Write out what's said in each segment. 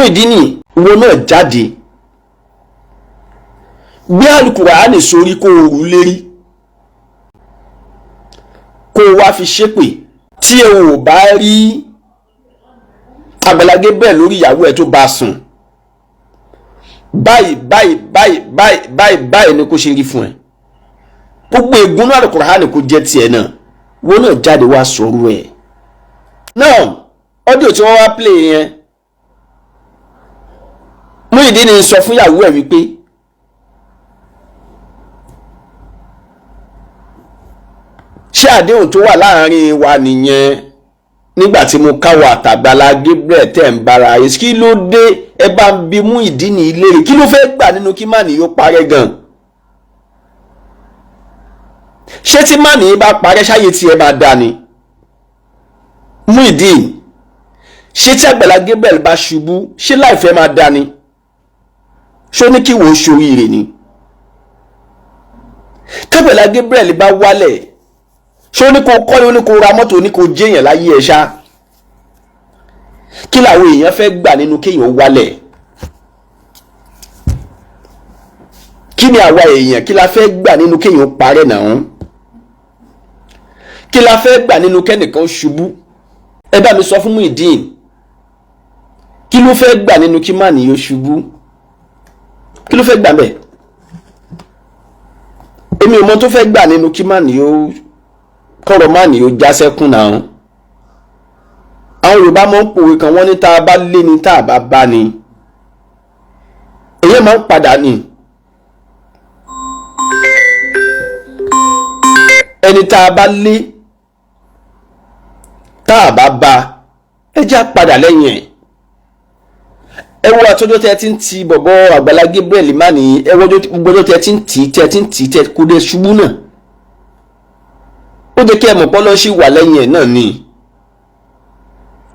Muyideen wo náà jáde gbé Al-Qur'ani sórí kó rú lérí kó wá fi ṣépè tí ẹ ò bá rí Agbala Gabriel lórí ìyàwó ẹ tó bá sùn báyìí ni kó ṣe rí fún ẹ gbogbo ègún náà Al-Qur'ani kó jẹ́ tiẹ̀ náà wo náà jáde wá sọ̀rọ̀ ẹ̀ náà ọ́díò tí wọ́n wá play yẹn Muyideen sọ fún ìyàwó ẹ̀ wípé ṣé àdéhùn tó wà láàrin wa nìyẹn nígbà tí mo káwọ àtàgbàlá Gabriel tẹ̀ ń bára ayé kí ló dé ẹ bá ń bi Muyideen ìlérí kí ló fẹ́ gbà nínú kí màní yóò parẹ́ gan ṣé tí màní bá parẹ́ ṣáyé tí ẹ máa dá ni Muyideen ṣé tí Agbala Gabriel bá ṣubú ṣé láìfẹ́ máa dá ni ṣó ní kí wò ó ṣoríire ni Agbala Gabriel bá wálẹ̀ ṣó ní kó kọ́lé ní kó ra mọ́tò ní kó jẹ́yàn láyé ẹ̀ ṣá kí làwọn èèyàn fẹ́ gbà nínú kéèyàn wálẹ̀ kí ni àwa èèyàn kí la fẹ́ gbà nínú kéèyàn parẹ́ náà kí la fẹ́ gbà nínú kẹ́nìkan ṣubú ẹ bá mi sọ fún Muyideen kí ló fẹ́ gbà nínú kí má nìyó ṣubú kí ló fẹ́ gbà bẹ́ẹ̀ èmi ò mọ tó fẹ́ gbà nínú kí má nìyó kọ́rọ̀ má nìyó já sẹ́kùn náà àwọn Yorùbá máa ń pòwe kan wọ́n ní tá a bá lé ni tá a bá bá ni èyí máa ń padà ní ẹni tá a bá lé tá a bá bá ẹ já padà lẹ́yìn ẹ̀ ẹ wo àtọ́jọ́ tẹ́ ti ń ti bọ̀bọ̀ Agbala Gabriel má ní ẹ wọ́jọ́ tẹ́ ti ń tì tẹ́ kó dé ṣubú náà ó jẹ́ kí ẹ mọ̀ pọ́lọ́ sí wà lẹ́yìn ẹ̀ náà ni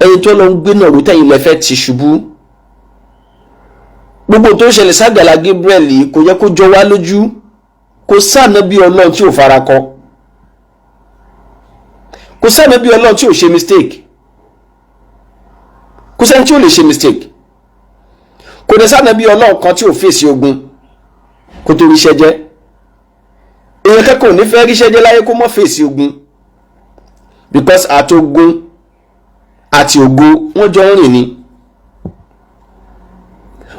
ẹni tó lọ ń gbé náà rú tẹ́yìn lẹ́fẹ́ ti ṣubú gbogbo tó ń ṣẹlẹ̀ sí Agbala Gabriel kò yẹ kó jọ wá lójú kò sáànà bí Ọlọ́run tí ò farakọ kò sáànà bí Ọlọ́run tí ò ṣe mistake kò sẹ́ni tí ò lè ṣe mistake kò dẹ̀ sáànà bí Ọlọ́run kan tí ò fèsì ogun kó tó ríṣẹ́ jẹ́ èèyàn kẹ́kọ̀ọ́ ní fẹ́ ríṣẹ́ jẹ́ láyé kó mọ́ fèsì ogun because àtogun àti ògo wọ́n jọ ń rìn ni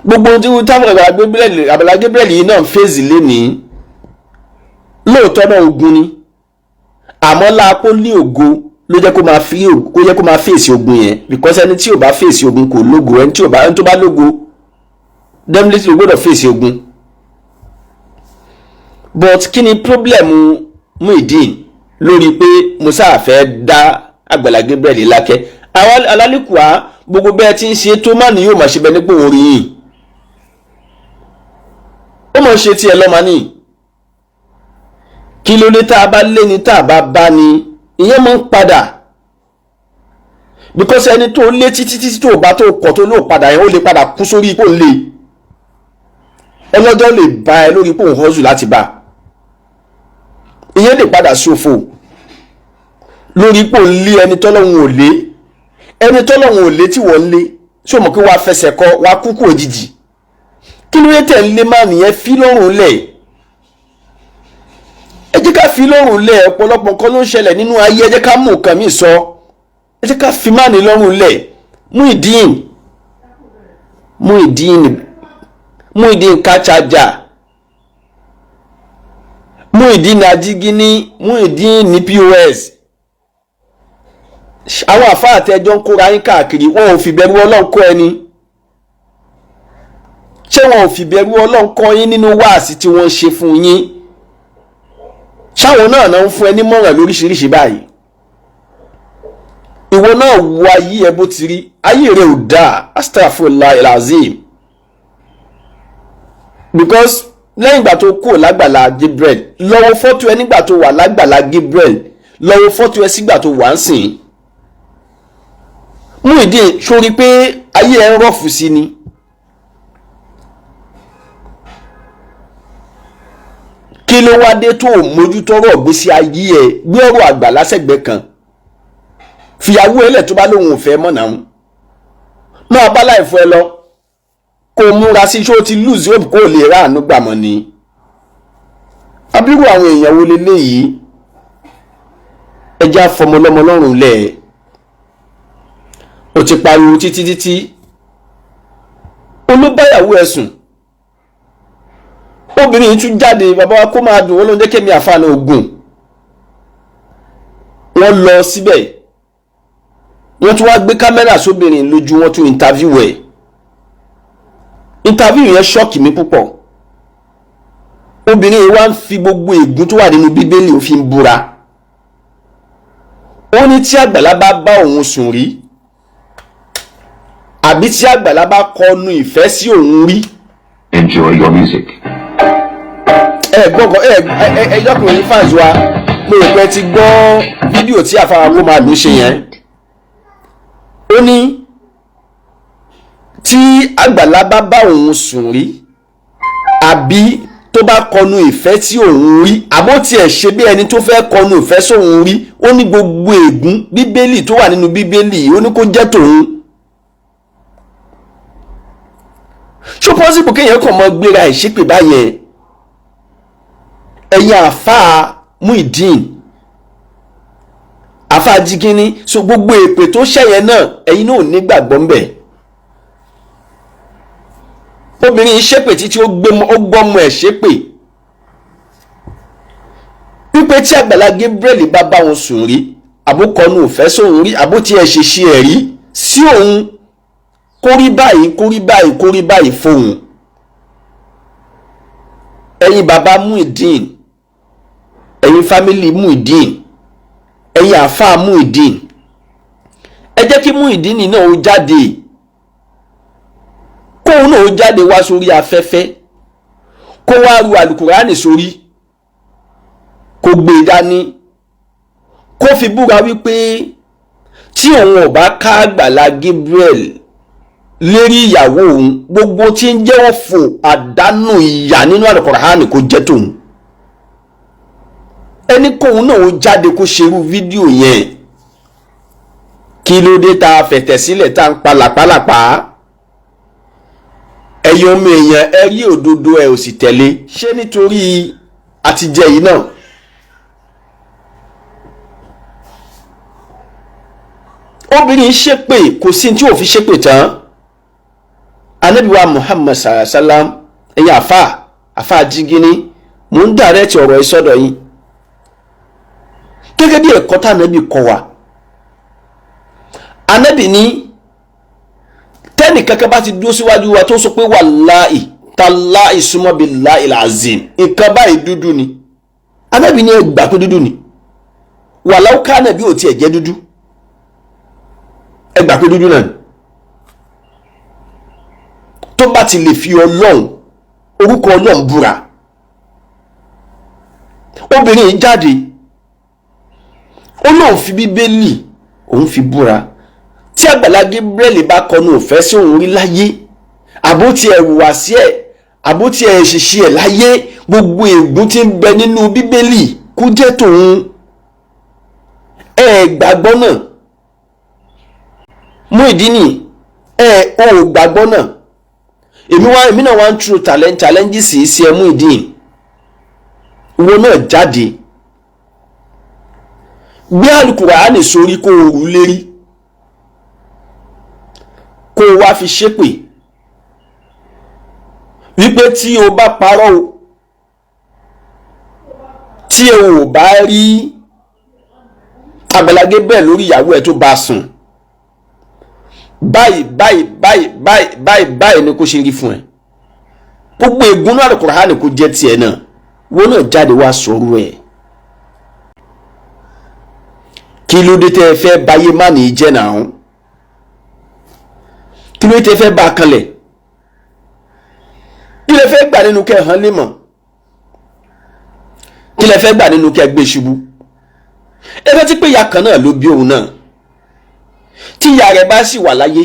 gbogbo ohun tí wọ́n táwọn Agbala Gabriel yìí náà fèsì lénìí lóòótọ́ náà ogun ni àmọ́ láàpọ̀ ní ògo ló jẹ́ kó máa fèsì ogun yẹn because ẹni tí ò bá fèsì ogun kò lógo ẹni tó bá lógo definitely gbọ́dọ̀ fèsì ogun but kí ni problem Muyideen lórí pé musa fẹ́ dá Agbala Gabriel lákẹ́ àwọn alálìkùá gbogbo bẹ́ẹ̀ tí ń ṣe tó má ní yóò máa ṣe bẹ nípò orí yìí ó mọ̀ ṣe tiẹ̀ lọ́mọ ní kí ló dé tá a bá lé ní tá a bá bá ní ìyẹn máa ń padà because ẹni tó lé títí tó bá tó kọ̀ tó lóò padà yẹn ó lè padà kú sórí ipò ńlẹ̀ ọlọ́jọ́ lè bá ẹ lórí ipò òhọ́zù láti bá ìyẹn lè padà ṣòfò lórí ipò ńlẹ̀ ẹni tọ́lọ́hun ò lé ẹni tọ́lọ́hun ò lé tí wọ́n lé ṣé o mọ̀ pé wàá fẹsẹ̀ kọ wàá kúkú òjijì kí ló dé tẹ̀ ń lé má nìyẹn fi lọ́rùn lẹ̀ ẹ jẹ́ ká fi lọ́rùn lẹ̀ ọ̀pọ̀lọpọ̀ nǹkan ló ń ṣẹlẹ̀ nínú ayé ẹ jẹ́ ká mú nǹkan míì sọ ẹ jẹ́ ká fi má ní lọ́rùn lẹ̀ Muyideen káchajà Muyideen ajígíní Muyideen ní POS àwọn àfáà àtẹjọ́ ń kóra yín káàkiri wọn ò fi bẹ̀rù Ọlọ́run kọ́ ẹni ṣé wọn ò fi bẹ̀rù Ọlọ́run kọ́ yín nínú wáàsí tí wọ́n ṣe fún yín ṣáwọn náà ń fún ẹ nímọ̀ràn lóríṣiríṣi báyìí ìwọ náà wo ayé ẹ bó ti rí ayé rẹ ò dáa astaghfirullah alazim because lẹ́yìn ìgbà tó kúrò lágbàlá Gabriel lọ́wọ́ fọ́tò ẹ nígbà tó wà lágbàlá Gabriel lọ́wọ́ fọ́tò ẹ sígbà tó wà ń sìn Muyideen sórí pé ayé ẹ ń rọ̀fù sí ni kí ló wá dé tó mójútọ́rọ̀ gbésí ayé ẹ gbé ọ̀rọ̀ Àgbàlá sẹ́gbẹ̀ẹ́ kan fìyàwó ẹlẹ̀ tó bá lóun ò fẹ́ mọ̀ náà máa bá láìfọ́ ẹ lọ kó múra sí ṣó ti lose hope kó lè ráàánú gbà mọ́ ni. abirú àwọn èèyàn wo leléyìí ẹja fọmọlọ́mọ lọ́rùn lẹ̀ ó ti pariwo títí olúbáyàwó ẹ̀sùn obìnrin tún jáde bàbá wa kó máa dùn wọ́n ló ń dékèmí àfààní ogun wọ́n lọ síbẹ̀ wọ́n tún wá gbé kámẹ́rà sóbìnrin lójú wọ́n tún interview yẹn ṣọ́ọ̀kì mi púpọ̀ obìnrin yìí wá ń fi gbogbo ègún tó wà nínú bíbélì ó fi ń búra ó ní tí àgbàlá bá òun sùn rí àbí tí àgbàlá bá kọnu ìfẹ́ sí òun rí. Enjoy your music. Ẹjọ́kùnrin fans wa mo rò pé ti gbọ́ fídíò tí àfàwà kó máa lò ṣe yẹn. ó ní tí àgbàlá bá òun sùn rí àbí tó bá kọnu ìfẹ́ tí òun rí àbó tiẹ̀ ṣe bí ẹni tó fẹ́ kọnu ìfẹ́ sóun rí ó ní gbogbo ègún bíbélì tó wà nínú bíbélì ó ní kó jẹ́ tòun. ṣó pọ́sibù kéèyàn kàn mọ́ gbéra ìṣépè báyẹn ẹ̀yin àfáà Muyideen àfáà Jigini so gbogbo èpè tó ṣẹ̀yẹn náà ẹ̀yin náà ò ní gbàgbọ́ ń bẹ̀. obìnrin ṣépè títí ó gbọ́mọ ẹ̀ ṣépè wípé tí Àgbàlá Gabriel bá wọn sùn rí àbókọnu òfẹ́ sóun rí àbó tí ẹ ṣe ṣe ẹ̀ rí sí òun kórí báyìí fóun. ẹ̀yin bàbá Muyideen ẹ̀yin fámílì Muyideen ẹ̀yin àfáà Muyideen ẹ jẹ́ kí Muyideen náà ó jáde kóun náà ó jáde wá sórí afẹ́fẹ́ kó wá ru àlùkùránì sórí kó gbé dání kó fi búra wípé tí òun ò bá ká Àgbàlá Gabriel lérí ìyàwó òun gbogbo tí ń jẹ́wọ́ fò àdánù ìyà nínú àlùkùránì kó jẹ́ tòun. ẹni kóun náà ó jáde kó ṣerú fídíò yẹn kí ló dé tá a fẹ̀tẹ̀ sílẹ̀ tá a ń pa làpálàpá ẹ̀yin ọmọ èèyàn ẹ rí òdodo ẹ ò sì tẹ̀lé ṣé nítorí àtijẹ́ yìí náà. obìnrin ṣépè kò sí tí ò fi ṣépè tán anabiwa Muhammad sallallahu alaihi wasallam ẹ̀yin àfáà Jigini mò ń dàrẹ́tì ọ̀rọ̀ ìsọdọ̀ yín gẹ́gẹ́ bí ẹ̀kọ́ tá ànábì kọ́ wa. ànábì ní tẹ́nì kankan bá ti dúró síwájú wa tó sọ pé wàláì tàláì súnmọ́ billahil azim nǹkan báyìí dúdú ni ànábì ní ẹgbà pé dúdú ni wàláù ká ànábì ò tiẹ̀ jẹ́ dúdú ẹgbà pé dúdú náà tó bá ti lè fi Ọlọ́run orúkọ Ọlọ́run búra. obìnrin jáde ó lóun fi bíbélì òun fi búra tí Àgbàlá Gabriel bá kọnu òfẹ́ sí òun rí láyé àbó tí ẹ wùwà sí ẹ àbó tí ẹ ṣiṣẹ́ ẹ láyé gbogbo ègún tí ń bẹ nínú bíbélì kó jẹ́ tòun. ẹ gbàgbọ́ náà Muyideen ẹ ò gbàgbọ́ náà èmi náà wá ń true challenges sí ẹ Muyideen ìwọ náà jáde gbé àlùkùránì sórí kó o rú lérí kó o wá fi ṣépè wípé tí o bá parọ́ o tí o ò bá rí Àgbàlá Gabriel lórí ìyàwó ẹ tó bá sùn báyìí ni kò ṣe rí fún ẹ gbogbo ègún náà àlùkùránì kò jẹ́ tiẹ̀ náà wọ́n náà jáde wá sọ̀rọ̀ ẹ̀. kí ló dé tẹ́ ẹ fẹ́ báyé má ní í jẹ́ náà kí ló dé tẹ́ ẹ fẹ́ bá a kanlẹ̀ kí lẹ fẹ́ gbà nínú kẹ́ hàn lé mọ̀ kí lẹ fẹ́ gbà nínú kẹ́ gbé ṣubú ẹ fẹ́ tí pé ìyá kan náà ló bí òun náà tí ìyá rẹ̀ bá sì wà láyé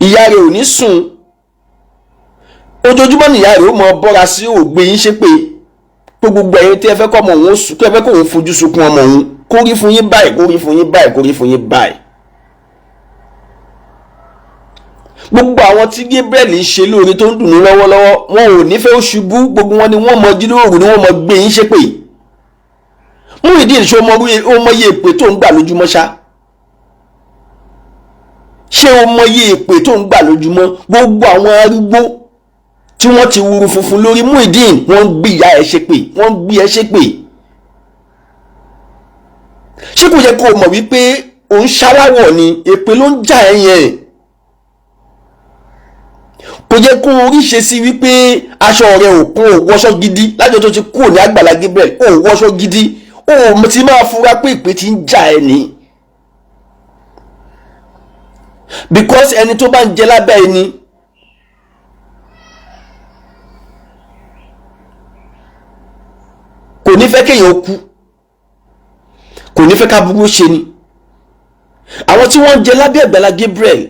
ìyá rẹ̀ ò ní sùn ojoojúmọ́ nìyá rẹ̀ ó mọ bọ́ra sí ògbé yín ṣépè gbogbo ẹ̀yin tí ẹ fẹ́ kọ́ ọmọ òun sùn tí ẹ fẹ́ kó òun fojú sunkún ọmọ òun kó rí fún yín báyìí kó rí fún yín báyìí kó rí fún yín báyìí. gbogbo àwọn tí Gabriel ń ṣe lóore tó ń dùn ní lọ́wọ́lọ́wọ́ wọn ò nífẹ̀ẹ́ ó ṣubú, gbogbo wọn ni wọ́n mọ jílóòrù ni wọ́n mọ gbé yín ṣépè. Muyideen ṣe ó mọyé èpè tó ń gbà lójúmọ́ ṣá, ṣé ó mọyé èpè tó ń gbà lójúmọ́? Gbogbo àwọn arúgbó tí wọ́n ti wuru funfun lórí Muyideen wọ́n ń gbé ìyá ẹ̀ ṣépè, wọ́n ń gbé ẹ̀ ṣépè. Ṣé kò yẹ kó o mọ̀ wípé òun ṣaláwọ̀ ni èpè ló ń jà ẹ́ yẹn? Kò yẹ kó o rí ṣe sí wípé aṣọ rẹ̀ ò kún, ò wọṣọ gidi lájọ tó ti kúrò ní Àgbàlá Gabriel, ò wọṣọ gidi, ò ti máa fura pé èpè ti ń jà ẹ́ ni. Because ẹni tó bá ń jẹ lábẹ́ ẹni kò ní fẹ́ kéèyàn kú, kò ní fẹ́ ká burú ṣe ni. Àwọn tí wọ́n ń jẹ lábẹ́ Àgbàlá Gabriel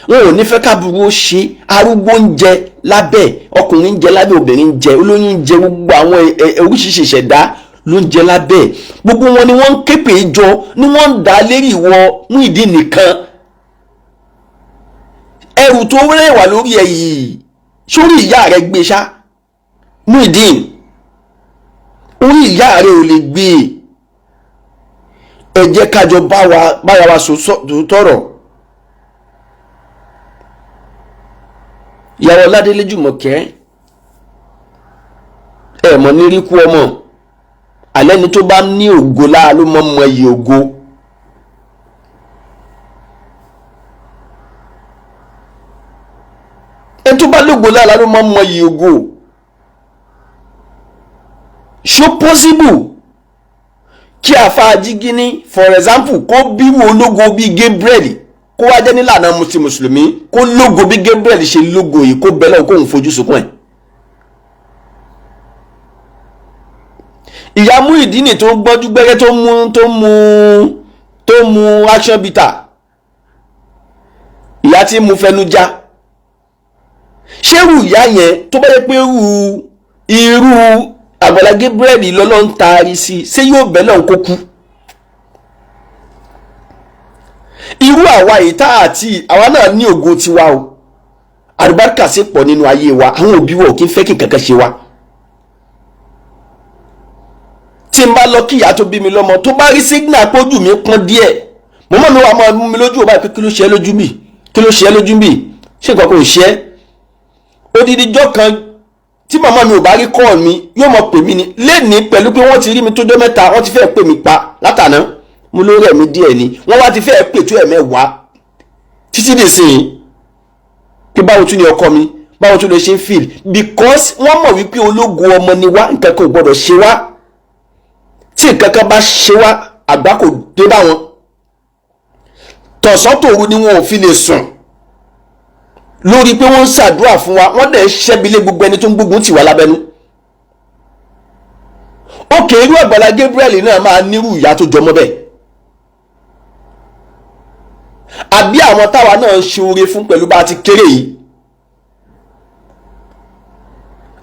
wọn ò ní fẹ́ ká burú ṣe. Arúgbó ń jẹ lábẹ́, ọkùnrin ń jẹ lábẹ́, obìnrin ń jẹ, olóyún ń jẹ, gbogbo àwọn oríṣiríṣi ìṣẹ̀dá ló ń jẹ lábẹ́. Gbogbo wọn ni wọ́n ń képè jọ, ni wọ́n ń dá lérí ìwọ Muyideen nìkan. Ẹrù tó rẹwà lórí ẹ yìí sórí ìyá rẹ gbé ṣá. Muyideen orí ìyá rẹ ò lè gbé. Ẹ jẹ́ kájọ bára wa tọ̀rọ̀. Ìyàwó Ọládélé Jùmọ̀kẹ́ ẹ mọ̀ ní rí kú ọmọ, alẹ́ ni tó bá ní ògo láà ló mọ iyì ògo. Ẹni tó bá lógo láà ló mọ iyì ògo. Ṣó possible kí àfáà Jígínní for example kó bíwò ológo bíi Gabriel kó wá jẹ́ nílànà mùsùlùmí kó lógo bí Gabriel ṣe lógo yìí kó bẹ́lẹ̀ kó ń fojú sunkún ẹ̀? Ìyá Muyideen tó gbọ́jú gbẹ́rẹ́ tó mú action bitter, ìyá tí mu fẹnu já, ṣérù ìyá yẹn tó bá yẹ pé irú Àgbàlá Gabriel lọ́lọ́ ń taari sí ṣé yóò bẹ́lẹ̀ kó kú? Irú àwa yìí tá àti àwa náà ní ògo tiwa o, àlùbáríkà sì pọ̀ nínú ayé wa, àwọn òbí wa ò kí ń fẹ́ kí kankan ṣe wa. Tí n bá lọ kí ìyá tó bí mi lọ́mọ tó bá rí sígínà pójú mi pọ́n díẹ̀, mo mọ̀ mi wà máa mú mi lójú ọba pé kí ló ṣe é lójú bì, kí ló ṣe é lójú bì, ṣé nǹkan kò ṣe é? Odidi ijọ́ kan tí màmá mi ò bá rí kọ́ọ̀ mi yóò mọ̀ pè mí ni lénìí pẹ̀lú pé wọ́n ti rí mi tó jọ́ mẹ́ta, wọ́n ti fẹ́ pè mí pa látàná, mo ló rẹ̀ mí díẹ̀ ni wọ́n wá ti fẹ́ pè tó ẹ̀mẹ́wàá títí dè sí i pé báwo tún ni ọkọ mi, báwo tún lè ṣe ń feel, because wọ́n mọ̀ wípé ológo ọmọ ni wá, nǹkan kan ò gbọ́dọ̀ ṣe wá. Tí nǹkan kan bá ṣe wá àgbá kò dé bá wọn, tọ̀sán tòru ni wọn ò fi lè sùn lórí pé wọ́n ń ṣàdúrà fún wa, wọ́n dẹ̀ ń ṣẹ́bilé gbogbo ẹni tó ń gbógun tì wá lábẹ́nú. Òkè irú Àgbàlá Gabriel náà máa nírú ìyá tó jọmọ́ bẹ́ẹ̀, àbí àwọn táwa náà ń ṣe oore fún pẹ̀lú bá ti kéré yìí,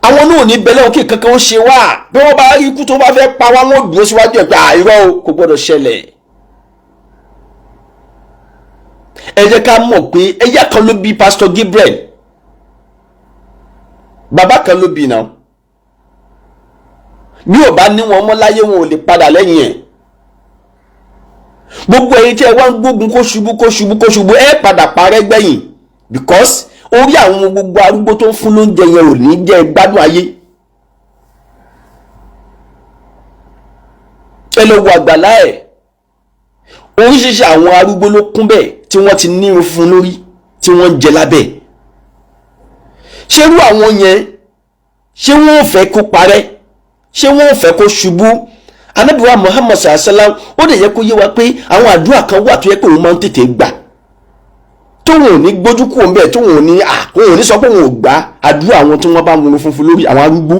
àwọn náà ní bẹ́lẹ̀ òkè kankan ó ṣe wá, bí wọ́n bá rí ikú tó bá fẹ́ pa wá wọ́n dúró síwájú ẹ̀ pé àìrọ́ o kò gbọ́dọ̀ ṣẹlẹ̀. Ẹ jẹ́ ká mọ̀ pé ẹ̀yà kan ló bí Pastor Gabriel, bàbá kan ló bí náà, bí ò bá ní wọn mọ́ láyé wọn ò lè padà lẹ́yìn ẹ̀. Gbogbo ẹ̀yin tí ẹ wá ń gbógun kó ṣubú ẹ padà parẹ́ gbẹ̀yìn, because orí àwọn gbogbo arúgbó tó ń fún lóúnjẹ yẹn ò ní jẹ́ gbádùn ayé. Ẹ lọ wo àgbàlá ẹ̀, oríṣiríṣi àwọn arúgbó ló kún bẹ́ẹ̀ tí wọ́n ti ní irun fún lórí tí wọ́n ń jẹ lábẹ́. Ṣérú àwọn yẹn ṣé wọ́n ò fẹ́ kó parẹ́, ṣé wọ́n ò fẹ́ kó ṣubú? Ànábì wa Muhammad sallallahu alaihi wasallam ó dẹ̀ yẹ kó yé wa pé àwọn àdúrà kan wà tó yẹ pé òun máa ń tètè gbà, tóun ò ní gbójú kúrò ńbẹ̀, tóun ò ní sọ pé òun ò gbà àdúrà àwọn tí wọ́n bá mú irun funfun lórí, àwọn arúgbó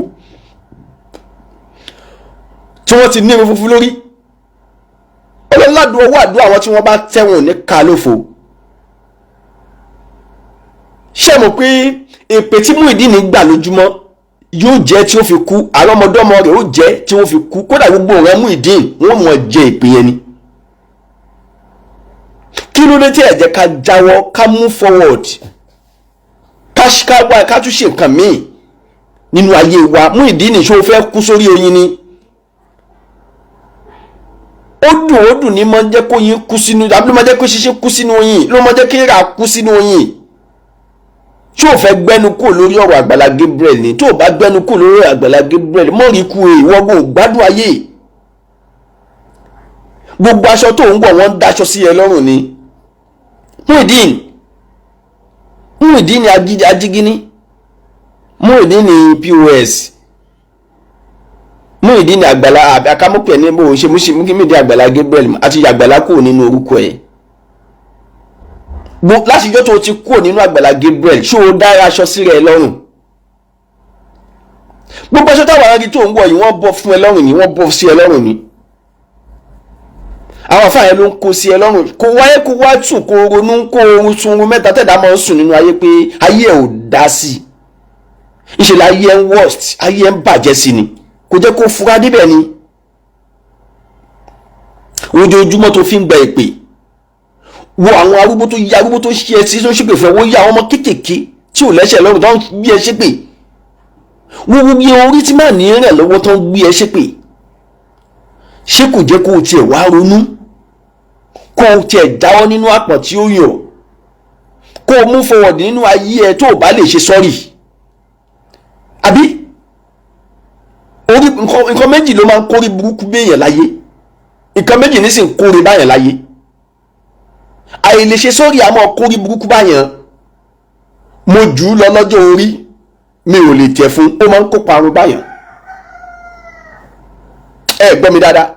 tí wọ́n ti ní irun funfun lórí. Ọlọ́ládùn owó àdúrà àwọn tí wọ́n bá tẹ̀wọ̀n ní ká lófo. Ṣé mọ̀ pé èpè tí Muyideen gbà lójúmọ́ yóò jẹ́ tí ó fi kú, àrọ́mọdọ́mọ rẹ̀ ó jẹ́ tí ó fi kú, kódà gbogbo ọ̀rẹ́ Muyideen wọ́n mọ̀ jẹ èpè yẹn ni. Kí ló dé tí ẹ jẹ́ ká jáwọ́, ká move forward, ká tún ṣe nǹkan míì nínú ayé wa. Muyideen ṣó fẹ́ kú sórí oyin ni? ó dùn ní máa ń jẹ́ kó yin kú sínú, àbí ló máa jẹ́ kó ṣiṣẹ́ kú sínú oyin, ló máa jẹ́ kí rà kú sínú oyin. ṣó fẹ́ gbẹ́nu kúrò lórí ọ̀rọ̀ Àgbàlá Gabriel ni? tó bá gbẹ́nu kúrò lórí ọ̀rọ̀ Àgbàlá Gabriel mọ́rí kú ìwọ́gbọ̀n gbádùn ayé. gbogbo aṣọ tó ń wọ̀ wọ́n dáṣọ sí ẹ lọ́rùn ni. Muyideen ajígíní, Muyideen POS, Muyideen Àgbàlá akámọ́pẹ̀ ní bó ṣe Muyideen Àgbàlá Gabriel àti Àgbàlá kúrò nínú orúkọ ẹ̀. láti jọ́ tó ti kúrò nínú Àgbàlá Gabriel ṣó o dára aṣọ sí rẹ̀ lọ́rùn? gbogbo aṣọ táwọn aráàlú tó ń wọ̀ yìí wọ́n bọ́ fún ẹ lọ́rùn ni, wọ́n bọ́ sí ẹ lọ́rùn ni. àwọn afáàyàn ló ń kó sí ẹ lọ́rùn. kò wáyé kó wá tún kó ronú kó oorun sun oorun mẹ́ta tẹ̀dá máa ń sùn nínú ayé pé ayé ẹ̀ ò dá sí i. ìṣẹ̀lẹ̀ ayé ẹ̀ ń worst, ayé ẹ̀ ń bàjẹ́ sí ni, kò jẹ́ kó fura débẹ̀ ni. ojoojúmọ́ tó fi ń gba èpè, wo àwọn arúgbó tó ṣe ẹ sí tó ń ṣépè fún ẹ, wo yá àwọn ọmọ kéékèèké tí ò lẹ́sẹ̀ lọ́rùn tó ń gbé ẹ ṣépè, wo bí orí tí máa ní rẹ̀ lọ́wọ́ tó ń gbé ẹ ṣépè. ṣé kò jẹ́ kó o tiẹ̀ wá ronú, kó o tiẹ̀ jáwọ́ nínú àpọ̀n tí ó yàn, kó o mú forward nínú ayé ẹ tó o bá lè ṣe sọ́rí? àbí orí nǹkan méjì ló máa ń kórí burúkú béèyàn láyé, nǹkan méjì ní sì ń kórí báyàn láyé. àìlè ṣe sọ́rí àmọ́ kórí burúkú báyàn. mo jù ú lọ lọ́jọ́ orí, mi ò lè tẹ̀ fún, ó máa ń kó parun báyàn. ẹ gbọ́ mi dáadáa,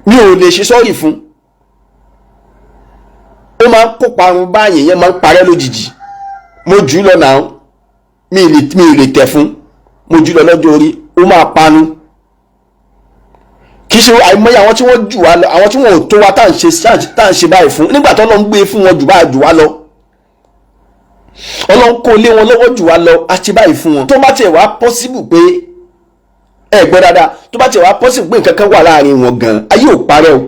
mi ò lè ṣe sọ́rí fún, ó máa ń kó parun báyàn, yẹn máa ń parẹ́ lójijì. mo jù ú lọ náà, mi ò lè tẹ̀ fún, mo jù lọ lọ́jọ́ orí, ó máa panu. kì í ṣe àìmọye àwọn tí wọ́n jù wá lọ, àwọn tí wọ́n ò tó wa tá à ń ṣe báyìí fún, nígbà tó lọ ń gbé fún wọn jù wá lọ, Ọlọ́run kó lé wọn lọ́wọ́ jù wá lọ, a ṣe báyìí fún wọn. tó bá tiẹ̀ wá possible pé ẹ gbọ́ dáadáa, tó bá tiẹ̀ wá possible pé nǹkan kan wà láàrin wọn gan, ayé ò parẹ́ o,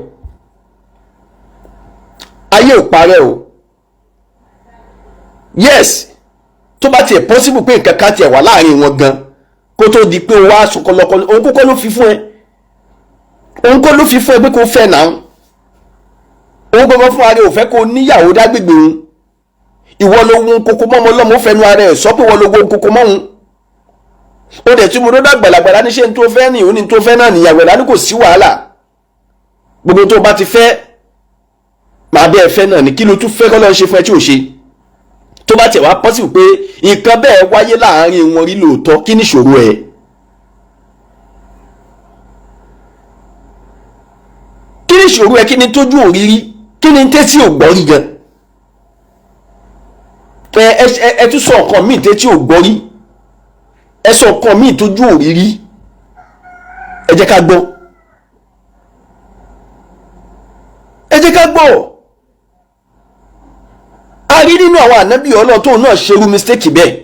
ayé ò parẹ́ o. yes, tó bá tiẹ̀ possible pé nǹkan kan tiẹ̀ wà láàrin wọn gan, kó tó di pé o wá sọkọlọkọ, òun kókó ló fi fún ẹ, òun kó ló fi fún ẹ pé kó fẹ́ náà, òun gbọ́ngàn fún ara ẹ ò fẹ́ kó níyàwó dágbègbè òun. ìwọ ló wun kókó mọ́mọ́ lọ́mọ ó fẹnu ara ẹ̀ sọ pé ìwọ ló wun kókó mọ́hun. ó dẹ̀ tí mo dọ́dọ̀ Àgbàlagbà ní ṣe ń tó fẹ́ ní òní tó fẹ́ náà níyàwó ẹ̀ ní kò sí wàhálà. gbogbo tó bá ti fẹ́ máa bẹ́ẹ̀ fẹ́ náà ní kí ló tún fẹ́ kọ́ lọ́n ṣe fún ẹ tí ò ṣe. tó bá tẹ̀ wá pọ́sibù pé nǹkan bẹ́ẹ̀ wáyé láàárín wọn rí lóòótọ́, kí ni ìṣòro ẹ̀? kí ni ìṣòro ẹ̀? kí ni tójú òrírí? kí ni tẹ́tí ò gbọ́ rí gan? ẹ tún sọ nǹkan míì tẹ́tí ò gbọ́ rí, ẹ sọ nǹkan míì tójú òrírí, ẹ jẹ́ ká gbọ́, ẹ jẹ́ ká gbọ́. a rí nínú àwọn ànábì Ọlọ́run tóun náà ṣerú mistake bẹ́ẹ̀,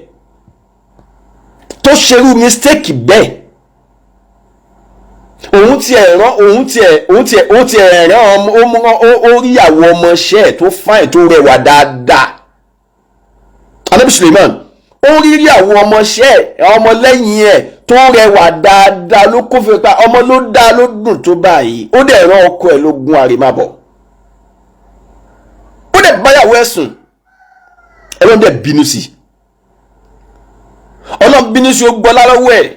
tó ṣerú mistake bẹ́ẹ̀. òun tiẹ̀ rán ó rí àwọn ọmọọṣẹ́ ẹ̀ tó fáìn tó rẹwà dáadáa. Ànábì Suleiman ó rí àwọn ọmọọṣẹ́ ẹ̀, ọmọlẹ́yìn ẹ̀ tó rẹwà dáadáa, ló kó fẹ́ pa ọmọ ló dá ló dùn tó báyìí. ó dẹ̀ rán ọkọ ẹ̀ lógun àrèmábọ̀, ó dẹ̀ báyàwó ẹ̀ sùn. Ọlọ́run dẹ̀ bínú sí, Ọlọ́run bínú sí, ó gbọ́lá lọ́wọ́ ẹ̀,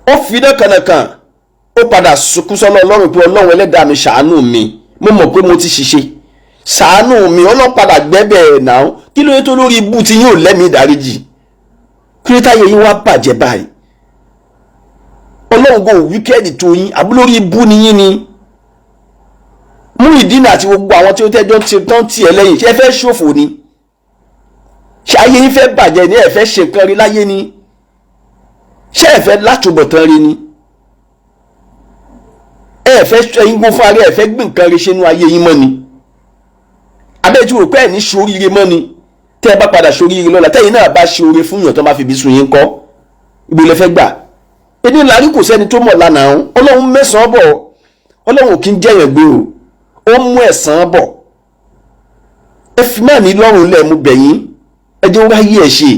ó fi iná kànàkàn, ó padà sunkún sọ́nà Ọlọ́run pé Ọlọ́run Ẹlẹ́dàá mi ṣàánú mi, mo mọ̀ pé mo ti ṣiṣẹ́, ṣàánú mi. Ọlọ́run padà gbẹ́bẹ̀ ẹ̀ náà. kí ló yẹ tó lórí ibú tí yóò lẹ́mìí ìdáríjì? kí ló táyé yín wá bàjẹ́ báyìí? Ọlọ́run kò wíkẹ́ẹ̀dì tó yín, àbú lórí ibú ni yín ni. Muyideen àti gbogbo àwọn tí ó tẹ́jọ́ ti tán tiẹ̀ lẹ́yìn, ṣé ẹ fẹ́ ṣòfò ni? ṣé ayé yín fẹ́ bàjẹ́ ni? ẹ fẹ́ ṣe nǹkan rí láyé ni? ṣé ẹ fẹ́ látúbọ̀tán rí ni? ẹ fẹ́ ẹyin gbó fún ara ẹ fẹ́ gbé nǹkan rí ṣe nínú ayé yín mọ́ ni? abẹ́ẹ̀tí rò pé ẹ̀ ní ṣoríire mọ́ ni? tẹ́ ẹ bá padà ṣoríire lọ́la, tẹ́yìn náà bá ṣe oore fún yàn tó máa fi ibi sun yín kọ́, ibo lẹ fẹ́ gbà? èdè lárí kò sẹ́ni tó mọ̀ lánàá. Ọlọ́run mẹ́sàn-án bọ̀, Ọlọ́run ò kí ń jẹ́yàn gbé o, ó mú ẹ̀san bọ̀. ẹ fi máa ní lọ́rùn lẹ̀ mú bẹ̀yìn ẹ jẹ́ ó ráyè ẹ̀ ṣe